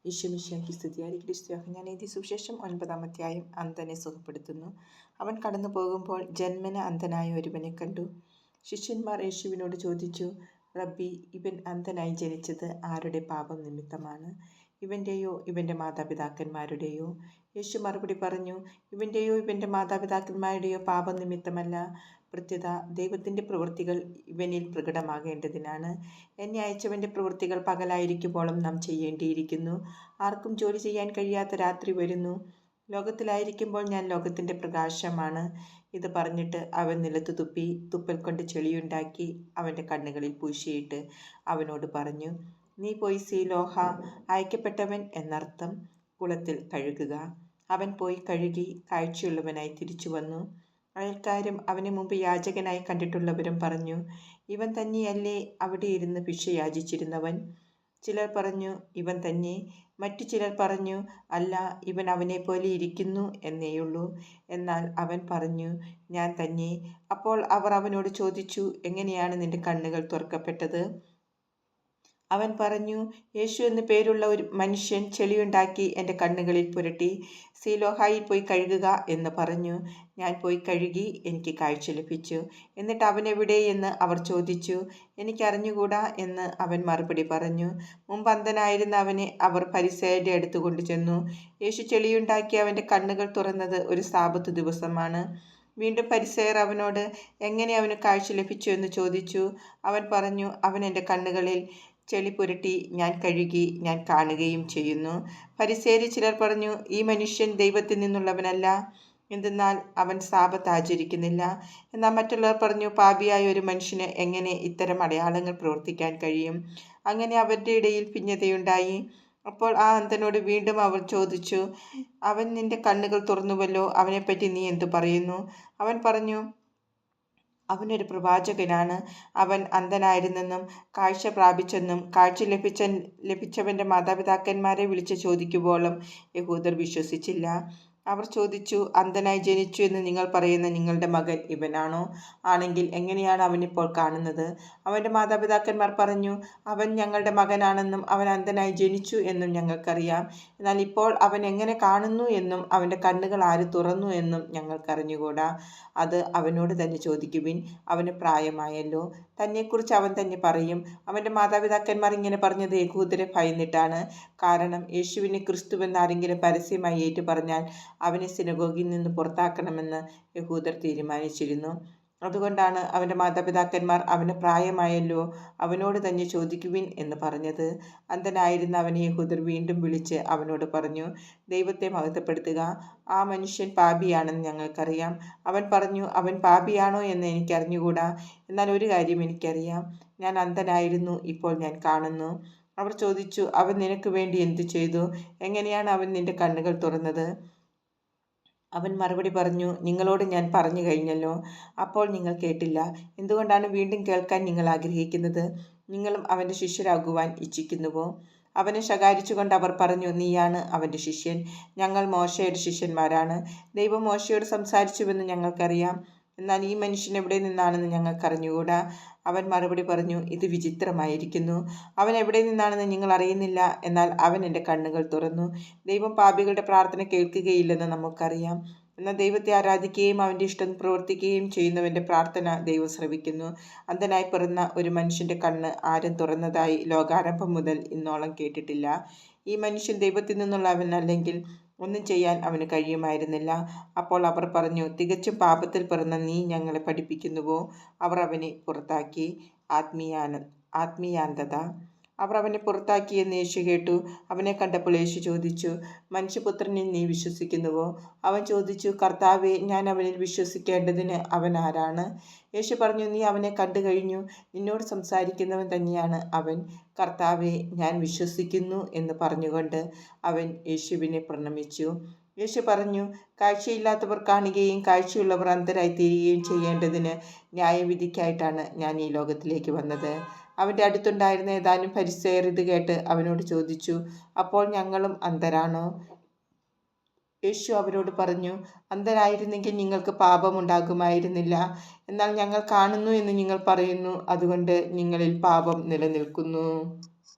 ഈശോമിശിഹായ്ക്ക് സ്തുതിയായിരിക്കട്ടെ. യോഹന്നാനെഴുതിയ സുവിശേഷം 9-ാം അധ്യായം. അന്ധനെ സുഖപ്പെടുത്തുന്നു. അവൻ കടന്നു പോകുമ്പോൾ ജന്മന അന്ധനായ ഒരുവനെ കണ്ടു. ശിഷ്യന്മാർ യേശുവിനോട് ചോദിച്ചു, റബ്ബി, ഇവൻ അന്ധനായി ജനിച്ചത് ആരുടെ പാപം നിമിത്തമാണ്? ഇവൻ്റെയോ ഇവൻ്റെ മാതാപിതാക്കന്മാരുടെയോ? യേശു മറുപടി പറഞ്ഞു, ഇവൻ്റെയോ ഇവൻ്റെ മാതാപിതാക്കന്മാരുടെയോ പാപം നിമിത്തമല്ല, പ്രത്യുത ദൈവത്തിൻ്റെ പ്രവൃത്തികൾ ഇവനിൽ പ്രകടമാകേണ്ടതിനാണ്. എന്നെ അയച്ചവൻ്റെ പ്രവൃത്തികൾ പകലായിരിക്കുമ്പോഴും നാം ചെയ്യേണ്ടിയിരിക്കുന്നു. ആർക്കും ജോലി ചെയ്യാൻ കഴിയാത്ത രാത്രി വരുന്നു. ലോകത്തിലായിരിക്കുമ്പോൾ ഞാൻ ലോകത്തിൻ്റെ പ്രകാശമാണ്. ഇത് പറഞ്ഞിട്ട് അവൻ നിലത്തു തുപ്പി തുപ്പൽ കൊണ്ട് ചെളിയുണ്ടാക്കി അവൻ്റെ കണ്ണുകളിൽ പൂശിയിട്ട് അവനോട് പറഞ്ഞു, നീ പോയി സീലോഹ, അയക്കപ്പെട്ടവൻ എന്നർത്ഥം, കുളത്തിൽ കഴുകുക. അവൻ പോയി കഴുകി കാഴ്ചയുള്ളവനായി തിരിച്ചു വന്നു. അയൽക്കാരും അവനെ മുമ്പ് യാചകനായി കണ്ടിട്ടുള്ളവരും പറഞ്ഞു, ഇവൻ തന്നെയല്ലേ അവിടെ ഇരുന്ന് ഭിക്ഷ യാചിച്ചിരുന്നവൻ? ചിലർ പറഞ്ഞു, ഇവൻ തന്നെ. മറ്റു ചിലർ പറഞ്ഞു, അല്ല, ഇവൻ അവനെപ്പോലെ ഇരിക്കുന്നു എന്നേയുള്ളൂ. എന്നാൽ അവൻ പറഞ്ഞു, ഞാൻ തന്നെ. അപ്പോൾ അവർ അവനോട് ചോദിച്ചു, എങ്ങനെയാണ് നിന്റെ കണ്ണുകൾ തുറക്കപ്പെട്ടത്? അവൻ പറഞ്ഞു, യേശു എന്നു പേരുള്ള ഒരു മനുഷ്യൻ ചെളിയുണ്ടാക്കി എൻ്റെ കണ്ണുകളിൽ പുരട്ടി, സീലോഹായിൽ പോയി കഴുകുക എന്ന് പറഞ്ഞു. ഞാൻ പോയി കഴുകി, എനിക്ക് കാഴ്ച ലഭിച്ചു. എന്നിട്ട് അവൻ എവിടെ എന്ന് അവർ ചോദിച്ചു. എനിക്കറിഞ്ഞുകൂടാ എന്ന് അവൻ മറുപടി പറഞ്ഞു. മുമ്പ് അന്ധനായിരുന്ന അവനെ അവർ ഫരിസേയരുടെ അടുത്ത് കൊണ്ടുചെന്നു. യേശു ചെളിയുണ്ടാക്കി അവൻ്റെ കണ്ണുകൾ തുറന്നത് ഒരു സാബത്ത് ദിവസമാണ്. വീണ്ടും ഫരിസേയർ അവനോട്, എങ്ങനെ അവന് കാഴ്ച ലഭിച്ചു എന്ന് ചോദിച്ചു. അവൻ പറഞ്ഞു, അവൻ എൻ്റെ കണ്ണുകളിൽ ചെളി പുരട്ടി ഞാൻ കഴുകി, ഞാൻ കാണുകയും ചെയ്യുന്നു. ഫരിസേയരിൽ ചിലർ പറഞ്ഞു, ഈ മനുഷ്യൻ ദൈവത്തിൽ നിന്നുള്ളവനല്ല, എന്തെന്നാൽ അവൻ സാബത്ത് ആചരിക്കുന്നില്ല. എന്നാൽ മറ്റുള്ളവർ പറഞ്ഞു, പാപിയായ ഒരു മനുഷ്യന് എങ്ങനെ ഇത്തരം അടയാളങ്ങൾ പ്രവർത്തിക്കാൻ കഴിയും? അങ്ങനെ അവരുടെ ഇടയിൽ ഭിന്നതയുണ്ടായി. അപ്പോൾ ആ അന്ധനോട് വീണ്ടും അവർ ചോദിച്ചു, അവൻ നിന്റെ കണ്ണുകൾ തുറന്നുവല്ലോ, അവനെപ്പറ്റി നീ എന്തു പറയുന്നു? അവൻ പറഞ്ഞു, അവനൊരു പ്രവാചകനാണ്. അവൻ അന്ധനായിരുന്നെന്നും കാഴ്ച പ്രാപിച്ചെന്നും കാഴ്ച ലഭിച്ചവൻ്റെ മാതാപിതാക്കന്മാരെ വിളിച്ച് ചോദിക്കുമ്പോഴും യഹൂദർ വിശ്വസിച്ചില്ല. അവർ ചോദിച്ചു, അന്ധനായി ജനിച്ചു എന്ന് നിങ്ങൾ പറയുന്ന നിങ്ങളുടെ മകൻ ഇവനാണോ? ആണെങ്കിൽ എങ്ങനെയാണ് അവനിപ്പോൾ കാണുന്നത്? അവൻ്റെ മാതാപിതാക്കന്മാർ പറഞ്ഞു, അവൻ ഞങ്ങളുടെ മകനാണെന്നും അവൻ അന്ധനായി ജനിച്ചു എന്നും ഞങ്ങൾക്കറിയാം. എന്നാൽ ഇപ്പോൾ അവൻ എങ്ങനെ കാണുന്നു എന്നും അവൻ്റെ കണ്ണുകൾ ആര് തുറന്നു എന്നും ഞങ്ങൾക്കറിഞ്ഞുകൂടാ. അത് അവനോട് തന്നെ ചോദിക്കുവിൻ. അവന് പ്രായമായല്ലോ, തന്നെക്കുറിച്ച് അവൻ തന്നെ പറയും. അവൻ്റെ മാതാപിതാക്കന്മാർ ഇങ്ങനെ പറഞ്ഞത് യഹൂദരെ ഭയന്നിട്ടാണ്. കാരണം യേശുവിനെ ക്രിസ്തുവെന്ന് ആരെങ്കിലും പരസ്യമായി ഏറ്റു പറഞ്ഞാൽ അവനെ സിനഗോഗിൽ നിന്ന് പുറത്താക്കണമെന്ന് യഹൂദർ തീരുമാനിച്ചിരുന്നു. അതുകൊണ്ടാണ് അവൻ്റെ മാതാപിതാക്കന്മാർ അവന് പ്രായമായല്ലോ, അവനോട് തന്നെ ചോദിക്കുവിൻ എന്ന് പറഞ്ഞത്. അന്ധനായിരുന്ന അവനെ യഹൂദർ വീണ്ടും വിളിച്ച് അവനോട് പറഞ്ഞു, ദൈവത്തെ മഹത്വപ്പെടുത്തുക. ആ മനുഷ്യൻ പാപിയാണെന്ന് ഞങ്ങൾക്കറിയാം. അവൻ പറഞ്ഞു, അവൻ പാപിയാണോ എന്ന് എനിക്കറിഞ്ഞുകൂടാ. എന്നാൽ ഒരു കാര്യം എനിക്കറിയാം, ഞാൻ അന്ധനായിരുന്നു, ഇപ്പോൾ ഞാൻ കാണുന്നു. അവർ ചോദിച്ചു, അവൻ നിനക്ക് വേണ്ടി എന്തു ചെയ്തു? എങ്ങനെയാണ് അവൻ നിന്റെ കണ്ണുകൾ തുറന്നത്? അവൻ മറുപടി പറഞ്ഞു, നിങ്ങളോട് ഞാൻ പറഞ്ഞു കഴിഞ്ഞല്ലോ, അപ്പോൾ നിങ്ങൾ കേട്ടില്ല. എന്തുകൊണ്ടാണ് വീണ്ടും കേൾക്കാൻ നിങ്ങൾ ആഗ്രഹിക്കുന്നത്? നിങ്ങളും അവൻ്റെ ശിഷ്യരാകുവാൻ ഇച്ഛിക്കുന്നുവോ? അവനെ ശകാരിച്ചുകൊണ്ട് അവർ പറഞ്ഞു, നീയാണ് അവൻ്റെ ശിഷ്യൻ, ഞങ്ങൾ മോശയുടെ ശിഷ്യന്മാരാണ്. ദൈവം മോശയോട് സംസാരിച്ചുവെന്ന് ഞങ്ങൾക്കറിയാം, എന്നാൽ ഈ മനുഷ്യൻ എവിടെ നിന്നാണെന്ന് ഞങ്ങൾക്കറിഞ്ഞുകൂടാ. അവൻ മറുപടി പറഞ്ഞു, ഇത് വിചിത്രമായിരിക്കുന്നു. അവൻ എവിടെ നിന്നാണെന്ന് നിങ്ങൾ അറിയുന്നില്ല, എന്നാൽ അവൻ എൻ്റെ കണ്ണുകൾ തുറന്നു. ദൈവം പാപികളുടെ പ്രാർത്ഥന കേൾക്കുകയില്ലെന്ന് നമുക്കറിയാം. എന്നാൽ ദൈവത്തെ ആരാധിക്കുകയും അവൻ്റെ ഇഷ്ടം പ്രവർത്തിക്കുകയും ചെയ്യുന്നവൻ്റെ പ്രാർത്ഥന ദൈവം ശ്രവിക്കുന്നു. അന്ധനായി പിറന്ന ഒരു മനുഷ്യൻ്റെ കണ്ണ് ആരും തുറന്നതായി ലോകാരംഭം മുതൽ ഇന്നോളം കേട്ടിട്ടില്ല. ഈ മനുഷ്യൻ ദൈവത്തിൽ നിന്നുള്ളവനല്ലെങ്കിൽ ഒന്നും ചെയ്യാൻ അവന് കഴിയുമായിരുന്നില്ല. അപ്പോൾ അവർ പറഞ്ഞു, തികച്ചും പാപത്തിൽ പിറന്ന നീ ഞങ്ങളെ പഠിപ്പിക്കുന്നുവോ? അവർ അവനെ പുറത്താക്കി. ആത്മീയാന്തത. അവർ അവനെ പുറത്താക്കിയെന്ന് യേശു കേട്ടു. അവനെ കണ്ടപ്പോൾ യേശു ചോദിച്ചു, മനുഷ്യപുത്രനിൽ നീ വിശ്വസിക്കുന്നുവോ? അവൻ ചോദിച്ചു, കർത്താവേ, ഞാൻ അവനിൽ വിശ്വസിക്കേണ്ടതിന് അവൻ ആരാണ്? യേശു പറഞ്ഞു, നീ അവനെ കണ്ടു കഴിഞ്ഞു. നിന്നോട് സംസാരിക്കുന്നവൻ തന്നെയാണ് അവൻ. കർത്താവേ, ഞാൻ വിശ്വസിക്കുന്നു എന്ന് പറഞ്ഞുകൊണ്ട് അവൻ യേശുവിനെ പ്രണമിച്ചു. യേശു പറഞ്ഞു, കാഴ്ചയില്ലാത്തവർ കാണുകയും കാഴ്ചയുള്ളവർ അന്ധരായി തീരുകയും ചെയ്യേണ്ടതിന് ന്യായവിധിക്കായിട്ടാണ് ഞാൻ ഈ ലോകത്തിലേക്ക് വന്നത്. അവൻ്റെ അടുത്തുണ്ടായിരുന്ന ഏതാനും ഫരിസേയർ ഇത് കേട്ട് അവനോട് ചോദിച്ചു, അപ്പോൾ ഞങ്ങളും അന്ധരാണോ? യേശു അവരോട് പറഞ്ഞു, അന്ധരായിരുന്നെങ്കിൽ നിങ്ങൾക്ക് പാപമുണ്ടാകുമായിരുന്നില്ല. എന്നാൽ ഞങ്ങൾ കാണുന്നു എന്ന് നിങ്ങൾ പറയുന്നു, അതുകൊണ്ട് നിങ്ങളിൽ പാപം നിലനിൽക്കുന്നു.